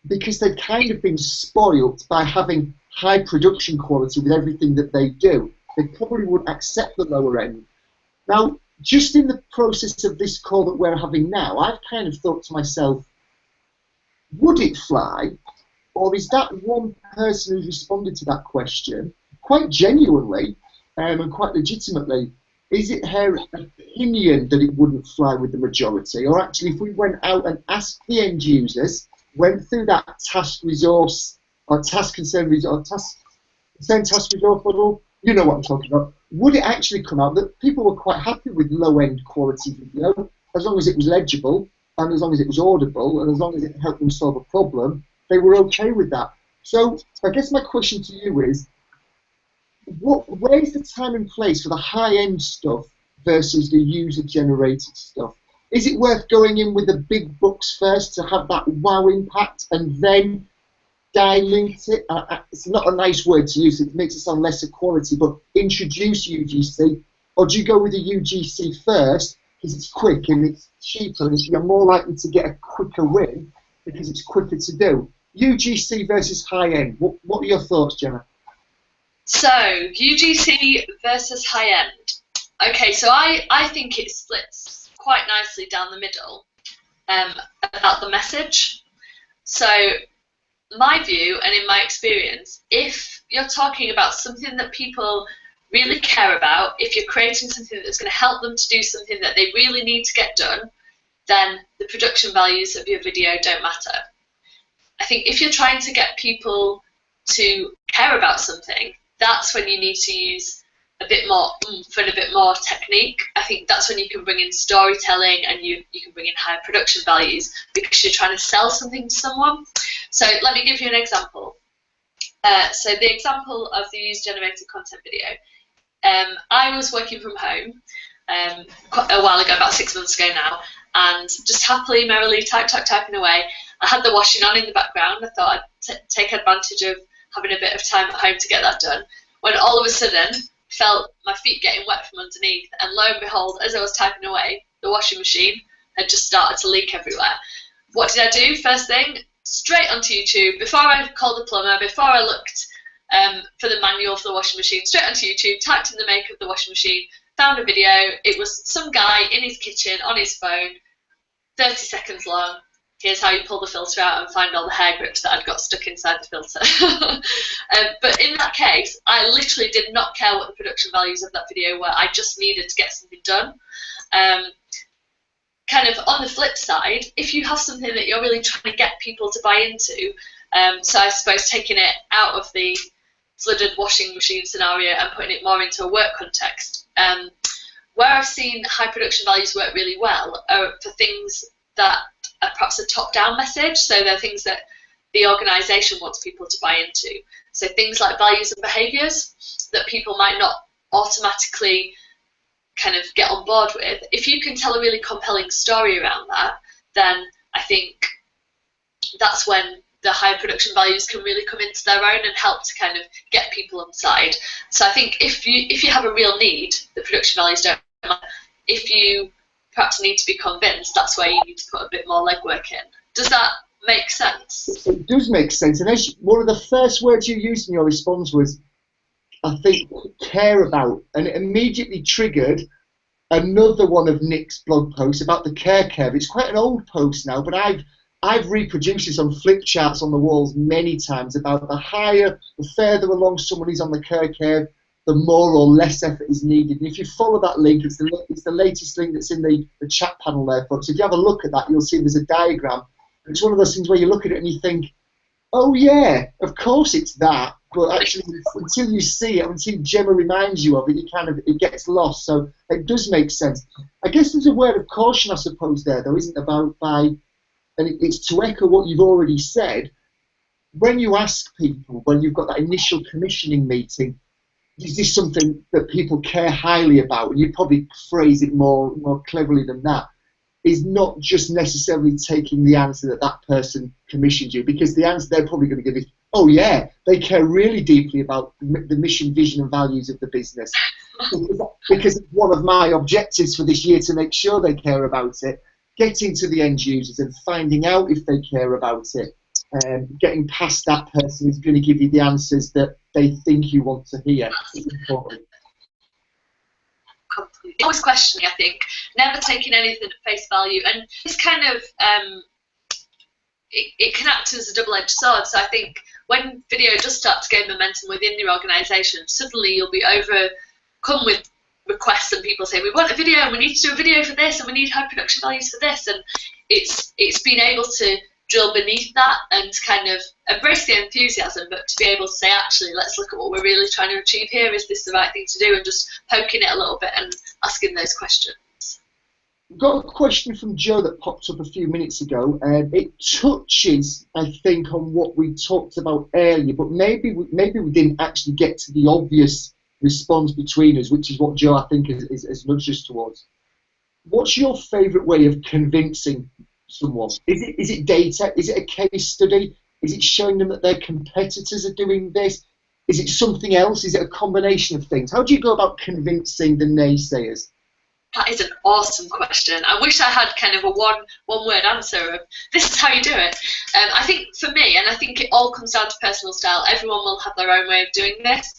because they've kind of been spoilt by having high production quality with everything that they do. They probably would accept the lower end. Now, just in the process of this call that we're having now, I've kind of thought to myself, would it fly? Or is that one person who's responded to that question, quite genuinely and quite legitimately, is it her opinion that it wouldn't fly with the majority? Or actually, if we went out and asked the end users, went through that task resource, or task concern resource, task resource model, you know what I'm talking about, would it actually come out that people were quite happy with low-end quality video, as long as it was legible, and as long as it was audible, and as long as it helped them solve a problem? They were okay with that. So I guess my question to you is, where's the time and place for the high-end stuff versus the user-generated stuff? Is it worth going in with the big books first to have that wow impact and then dilute it? It's not a nice word to use, it makes it sound lesser quality, but introduce UGC, or do you go with the UGC first because it's quick and it's cheaper and you're more likely to get a quicker win because it's quicker to do? UGC versus high-end. What are your thoughts, Jenna? So, UGC versus high-end. Okay, so I think it splits quite nicely down the middle about the message. So, my view and in my experience, if you're talking about something that people really care about, if you're creating something that's going to help them to do something that they really need to get done, then the production values of your video don't matter. I think if you're trying to get people to care about something, that's when you need to use a bit more oomph and a bit more technique. I think that's when you can bring in storytelling and you can bring in higher production values because you're trying to sell something to someone. So let me give you an example. So the example of the user-generated content video. I was working from home quite a while ago, about 6 months ago now, and just happily, merrily typing away. I had the washing on in the background. I thought I'd take advantage of having a bit of time at home to get that done, when all of a sudden felt my feet getting wet from underneath, and lo and behold, as I was typing away, the washing machine had just started to leak everywhere. What did I do? First thing, straight onto YouTube, before I called the plumber, before I looked for the manual for the washing machine, straight onto YouTube, typed in the make of the washing machine, found a video. It was some guy in his kitchen on his phone, 30 seconds long. Here's how you pull the filter out and find all the hair grips that I'd got stuck inside the filter. But in that case, I literally did not care what the production values of that video were. I just needed to get something done. Kind of on the flip side, if you have something that you're really trying to get people to buy into, so I suppose taking it out of the flooded washing machine scenario and putting it more into a work context, where I've seen high production values work really well are for things that are perhaps a top-down message, so they're things that the organisation wants people to buy into. So things like values and behaviours that people might not automatically kind of get on board with. If you can tell a really compelling story around that, then I think that's when the higher production values can really come into their own and help to kind of get people on side. So I think if you have a real need, the production values don't matter. If you perhaps need to be convinced, that's where you need to put a bit more legwork in. Does that make sense? It does make sense. And as one of the first words you used in your response was, I think, care about, and it immediately triggered another one of Nick's blog posts about the care curve. It's quite an old post now, but I've reproduced this on flip charts on the walls many times about the further along someone is on the care curve, the more or less effort is needed. And if you follow that link, it's the latest link that's in the chat panel there, folks. If you have a look at that, you'll see there's a diagram. It's one of those things where you look at it and you think, oh yeah, of course it's that. But actually, until you see it, until Gemma reminds you of it, it gets lost. So it does make sense. I guess there's a word of caution, I suppose, there, though, isn't it, and it's to echo what you've already said. When you ask people, when you've got that initial commissioning meeting, is this something that people care highly about? And you probably phrase it more cleverly than that. Is not just necessarily taking the answer that person commissioned you, because the answer they're probably going to give is, oh yeah, they care really deeply about the mission, vision and values of the business. Because it's one of my objectives for this year to make sure they care about it, getting to the end users and finding out if they care about it, getting past that person who's going to give you the answers that they think you want to hear. It's important. Completely. Always questioning, I think, never taking anything at face value, and it's kind of it can act as a double-edged sword. So I think when video does start to gain momentum within your organisation, suddenly you'll be overcome with requests and people say, we want a video and we need to do a video for this and we need high production values for this, and it's being able to drill beneath that and kind of embrace the enthusiasm, but to be able to say, actually, let's look at what we're really trying to achieve here. Is this the right thing to do? And just poking it a little bit and asking those questions. We've got a question from Joe that popped up a few minutes ago, and it touches, I think, on what we talked about earlier, but maybe we didn't actually get to the obvious response between us, which is what Joe, I think, is nudged us towards. What's your favourite way of convincing someone? Is it data? Is it a case study? Is it showing them that their competitors are doing this? Is it something else? Is it a combination of things? How do you go about convincing the naysayers? That is an awesome question. I wish I had kind of a one-word answer of this is how you do it. I think for me, and I think it all comes down to personal style, everyone will have their own way of doing this.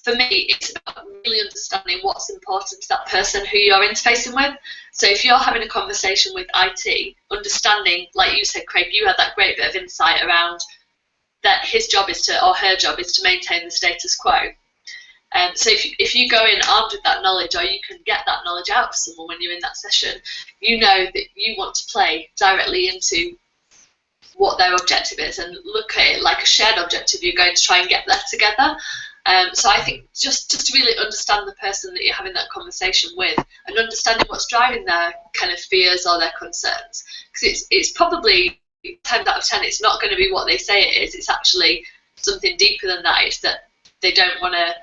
For me, it's about really understanding what's important to that person who you're interfacing with. So if you're having a conversation with IT, understanding, like you said, Craig, you had that great bit of insight around that his job is to, or her job is to maintain the status quo. So if you go in armed with that knowledge, or you can get that knowledge out of someone when you're in that session, you know that you want to play directly into what their objective is and look at it like a shared objective. You're going to try and get there together. So I think just to really understand the person that you're having that conversation with and understanding what's driving their kind of fears or their concerns. Because it's probably 10 out of 10, it's not going to be what they say it is. It's actually something deeper than that. It's that they don't want to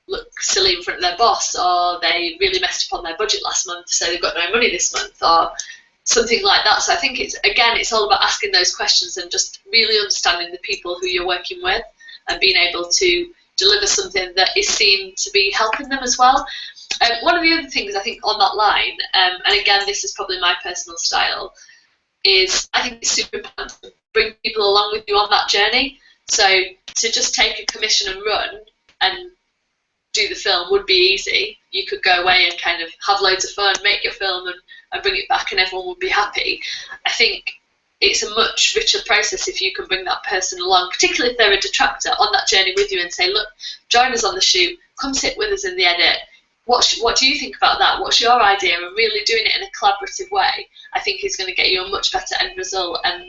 look silly in front of their boss, or they really messed up on their budget last month, so they've got no money this month, or something like that. So I think it's all about asking those questions and just really understanding the people who you're working with and being able to deliver something that is seen to be helping them as well. One of the other things I think on that line, and again this is probably my personal style, is I think it's super important to bring people along with you on that journey. So to just take a commission and run and do the film would be easy. You could go away and kind of have loads of fun, make your film and bring it back and everyone would be happy. I think it's a much richer process if you can bring that person along, particularly if they're a detractor, on that journey with you and say, look, join us on the shoot, come sit with us in the edit. What do you think about that? What's your idea? And really doing it in a collaborative way, I think is going to get you a much better end result, and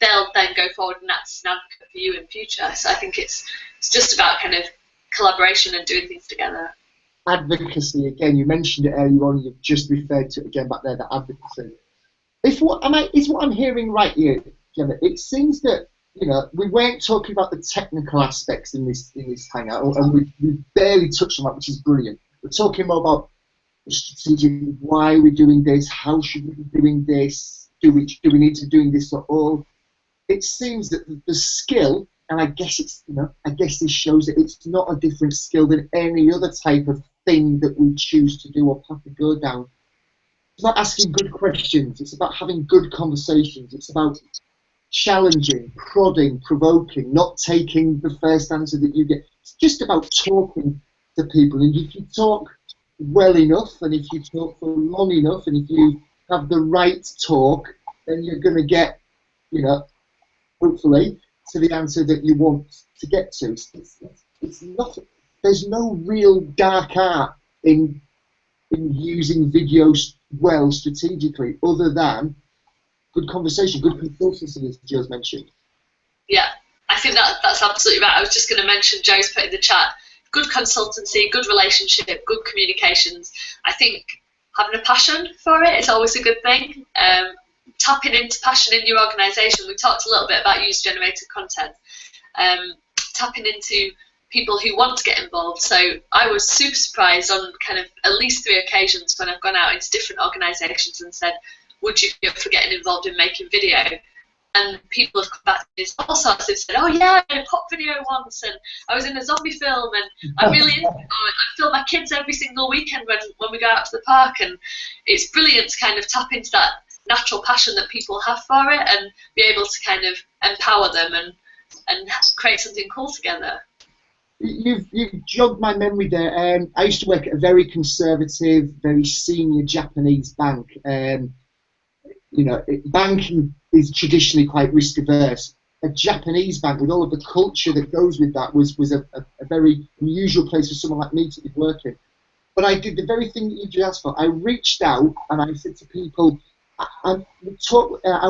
they'll then go forward and act as an advocate for you in future. So I think it's just about kind of collaboration and doing things together. Advocacy, again, you mentioned it earlier on, you've just referred to it again back there, the advocacy. Is what I'm hearing right here, Gemma, it seems that, we weren't talking about the technical aspects in this hangout, and we barely touched on that, which is brilliant. We're talking more about the strategic, why we're doing this, how should we be doing this, do we need to be doing this at all? it seems that the skill, and I guess it's, I guess this shows that it's not a different skill than any other type of thing that we choose to do or path to go down. It's about asking good questions. It's about having good conversations. It's about challenging, prodding, provoking, not taking the first answer that you get. It's just about talking to people. And if you talk well enough, and if you talk for long enough, and if you have the right talk, then you're going to get, hopefully, to the answer that you want to get to. It's not. There's no real dark art in using videos well strategically, other than good conversation, good consultancy, as Joe's mentioned. Yeah, I think that's absolutely right. I was just going to mention, Joe's put in the chat, good consultancy, good relationship, good communications. I think having a passion for it is always a good thing. Tapping into passion in your organisation. We talked a little bit about user-generated content. Tapping into people who want to get involved. So I was super surprised on kind of at least 3 occasions when I've gone out into different organisations and said, would you be up for getting involved in making video? And people have come back to me all sorts. They've said, oh yeah, I made a pop video once, and I was in a zombie film, and I'm really into it. I film my kids every single weekend when we go out to the park, and it's brilliant to kind of tap into that natural passion that people have for it and be able to kind of empower them and create something cool together. You've jogged my memory there. I used to work at a very conservative, very senior Japanese bank. Banking is traditionally quite risk averse. A Japanese bank, with all of the culture that goes with that, was a very unusual place for someone like me to be working. But I did the very thing that you just asked for. I reached out and I said to people, I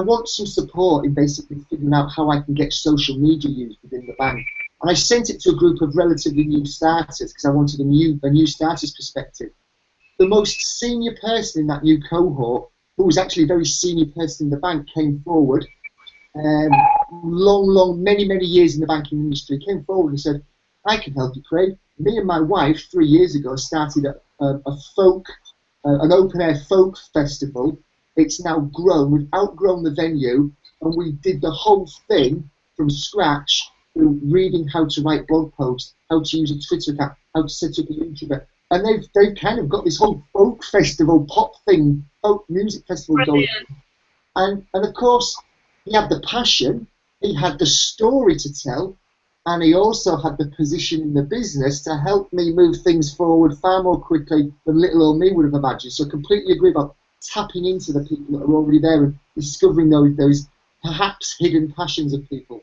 want some support in basically figuring out how I can get social media used within the bank. And I sent it to a group of relatively new starters because I wanted a new starters perspective. The most senior person in that new cohort, who was actually a very senior person in the bank, came forward. Many years in the banking industry, came forward and said, I can help you, Craig. Me and my wife 3 years ago started an open air folk festival. It's now grown. We've outgrown the venue, and we did the whole thing from scratch, through reading how to write blog posts, how to use a Twitter account, how to set up a YouTube. And they've kind of got this whole folk festival, pop thing, folk music festival going. And of course, he had the passion, he had the story to tell, and he also had the position in the business to help me move things forward far more quickly than little old me would have imagined. So I completely agree about tapping into the people that are already there and discovering those perhaps hidden passions of people.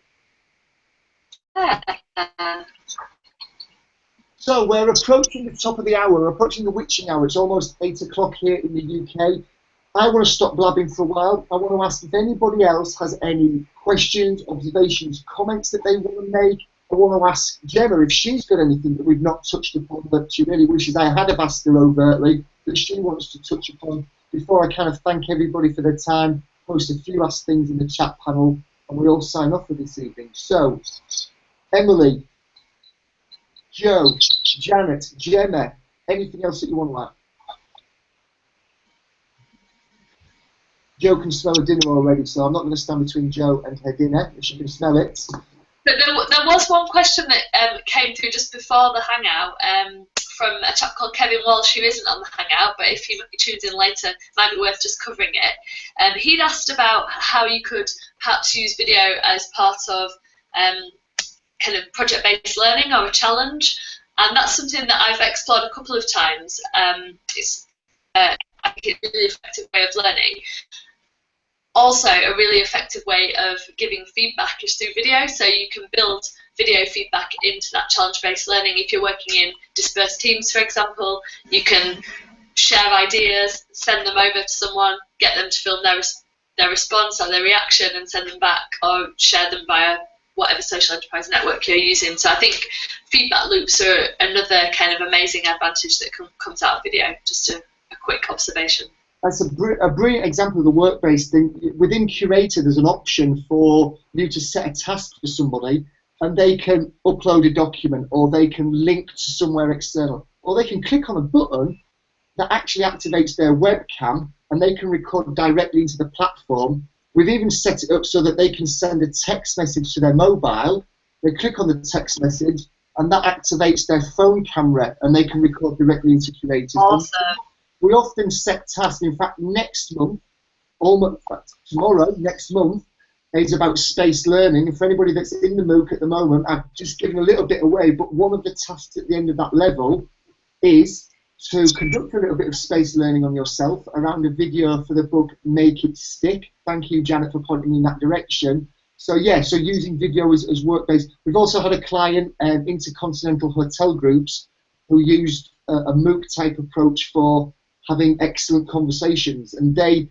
So we're approaching the top of the hour, we're approaching the witching hour. It's almost 8 o'clock here in the UK. I want to stop blabbing for a while. I want to ask if anybody else has any questions, observations, comments that they want to make. I want to ask Gemma if she's got anything that we've not touched upon that she really wishes I had have asked her overtly, that she wants to touch upon, before I kind of thank everybody for their time, post a few last things in the chat panel, and we all sign off for this evening. So, Emily, Joe, Janet, Gemma, anything else that you want to add? Joe can smell her dinner already, so I'm not going to stand between Joe and her dinner, if she can smell it. But there was one question that came through just before the Hangout from a chap called Kevin Walsh, who isn't on the Hangout, but if he tunes in later, it might be worth just covering it. He'd asked about how you could perhaps use video as part of kind of project-based learning or a challenge, and that's something that I've explored a couple of times. It's I think a really effective way of learning. Also, a really effective way of giving feedback is through video, so you can build video feedback into that challenge-based learning. If you're working in dispersed teams, for example, you can share ideas, send them over to someone, get them to film their response or their reaction and send them back, or share them via whatever social enterprise network you're using. So I think feedback loops are another kind of amazing advantage that comes out of video. Just a quick observation. That's a brilliant example of the work-based thing. Within Curator, there's an option for you to set a task for somebody, and they can upload a document, or they can link to somewhere external, or they can click on a button that actually activates their webcam, and they can record directly into the platform We've even set it up so that they can send a text message to their mobile. They click on the text message, and that activates their phone camera, and they can record directly into Creators. Awesome. We often set tasks. In fact, next month, almost tomorrow, next month, is about space learning. And for anybody that's in the MOOC at the moment, I've just given a little bit away, but one of the tasks at the end of that level is to conduct a little bit of space learning on yourself around a video for the book Make It Stick. Thank you, Janet, for pointing me in that direction. So yeah, so using video as work-based. We've also had a client, Intercontinental Hotel Groups, who used a MOOC type approach for having excellent conversations, and they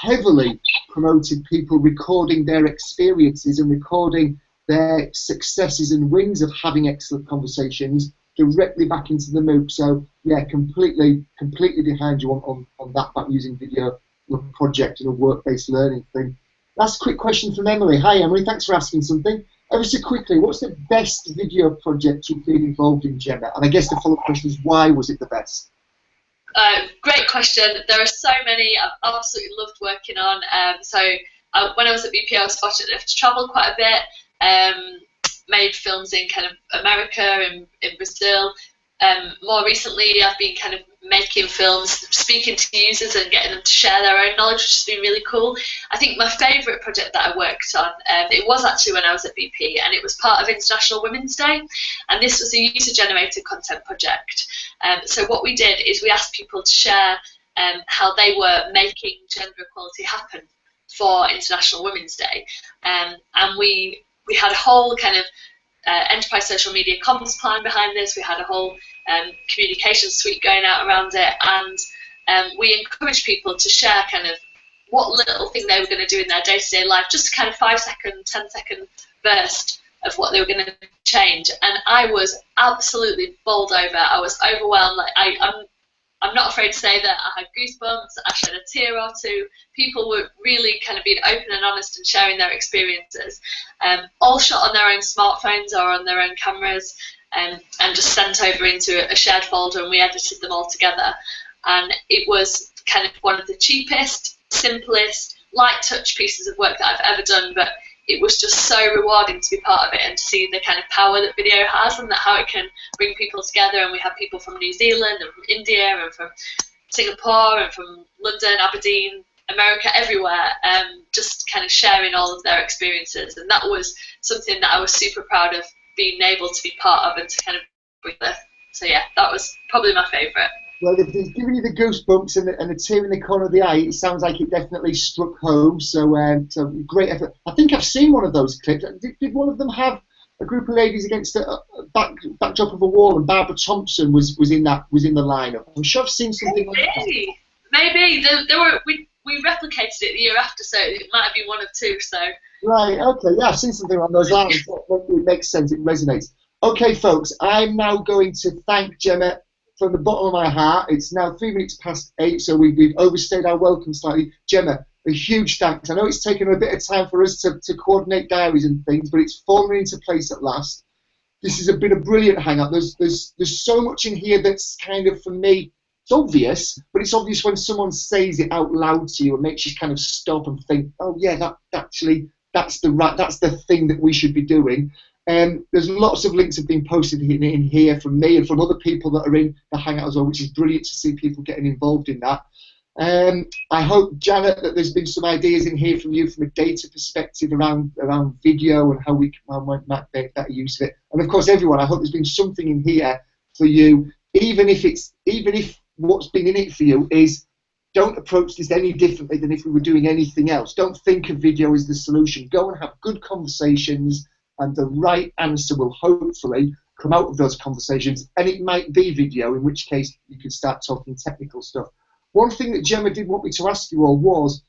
heavily promoted people recording their experiences and recording their successes and wins of having excellent conversations directly back into the MOOC. So yeah, completely behind you on that, about using video for a project and a work-based learning thing. Last quick question from Emily. Hi Emily, thanks for asking something. Ever so quickly, what's the best video project you've been involved in, Gemma? And I guess the follow-up question is, why was it the best? Great question. There are so many I've absolutely loved working on. When I was at BP, I was fortunate enough to travel quite a bit. Made films in kind of America and in Brazil. More recently, I've been kind of making films, speaking to users and getting them to share their own knowledge, which has been really cool. I think my favourite project that I worked on, it was actually when I was at BP, and it was part of International Women's Day, and this was a user-generated content project. So what we did is we asked people to share how they were making gender equality happen for International Women's Day, and we had a whole kind of enterprise social media comms plan behind this. We had a whole communication suite going out around it, and we encouraged people to share kind of what little thing they were going to do in their day-to-day life, just a kind of 5-second, 10-second burst of what they were going to change. And I was absolutely bowled over. I was overwhelmed. Like, I'm not afraid to say that I had goosebumps, I shed a tear or two. People were really kind of being open and honest and sharing their experiences, all shot on their own smartphones or on their own cameras, and just sent over into a shared folder, and we edited them all together. And it was kind of one of the cheapest, simplest, light touch pieces of work that I've ever done, but it was just so rewarding to be part of it and to see the kind of power that video has, and that how it can bring people together. And we had people from New Zealand and from India and from Singapore and from London, Aberdeen, America, everywhere, just kind of sharing all of their experiences. And that was something that I was super proud of being able to be part of and to kind of bring there. So yeah, that was probably my favourite. Well, if it's giving you the goosebumps and a tear in the corner of the eye, it sounds like it definitely struck home. So, so great effort. I think I've seen one of those clips. Did one of them have a group of ladies against a backdrop of a wall, and Barbara Thompson was in the lineup? I'm sure I've seen something like that. Maybe we replicated it the year after, so it might have been one of two. So right, okay, yeah, I've seen something on those lines. It makes sense. It resonates. Okay, folks, I'm now going to thank Gemma from the bottom of my heart. It's now 3 minutes past 8, so we've overstayed our welcome slightly. Gemma, a huge thanks. I know it's taken a bit of time for us to coordinate diaries and things, but it's fallen into place at last. This has been a brilliant hangout. There's so much in here that's kind of, for me, it's obvious, but it's obvious when someone says it out loud to you and makes you kind of stop and think, oh yeah, that's the thing that we should be doing. There's lots of links have been posted in here from me and from other people that are in the Hangout as well, which is brilliant to see people getting involved in that. I hope, Janet, that there's been some ideas in here from you from a data perspective around video and how we might make better use of it. And of course, everyone, I hope there's been something in here for you, even if what's been in it for you is, don't approach this any differently than if we were doing anything else. Don't think of video as the solution. Go and have good conversations, and the right answer will hopefully come out of those conversations. And it might be video, in which case you can start talking technical stuff. One thing that Gemma did want me to ask you all was,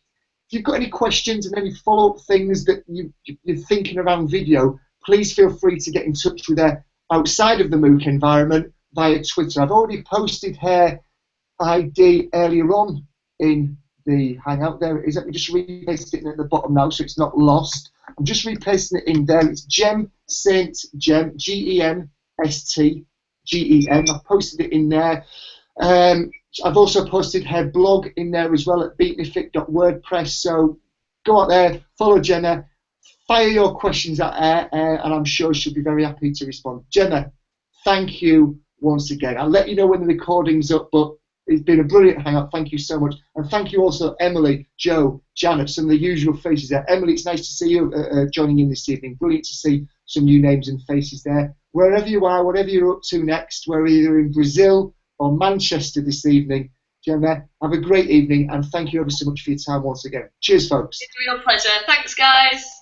if you've got any questions and any follow-up things that you're thinking around video, please feel free to get in touch with her outside of the MOOC environment via Twitter. I've already posted her ID earlier on in the Hangout. There it is. Let me just repaste it at the bottom now so it's not lost. I'm just repasting it in there. It's Gem Saint Gem, Gemstgen. I've posted it in there. I've also posted her blog in there as well at beatnific.wordpress. So go out there, follow Jenna, fire your questions at her, and I'm sure she'll be very happy to respond. Jenna, thank you once again. I'll let you know when the recording's up, but it's been a brilliant hangout. Thank you so much. And thank you also, Emily, Joe, Janet, some of the usual faces there. Emily, it's nice to see you joining in this evening. Brilliant to see some new names and faces there. Wherever you are, whatever you're up to next, we're either in Brazil or Manchester this evening. Gemma, have a great evening, and thank you ever so much for your time once again. Cheers, folks. It's a real pleasure. Thanks, guys.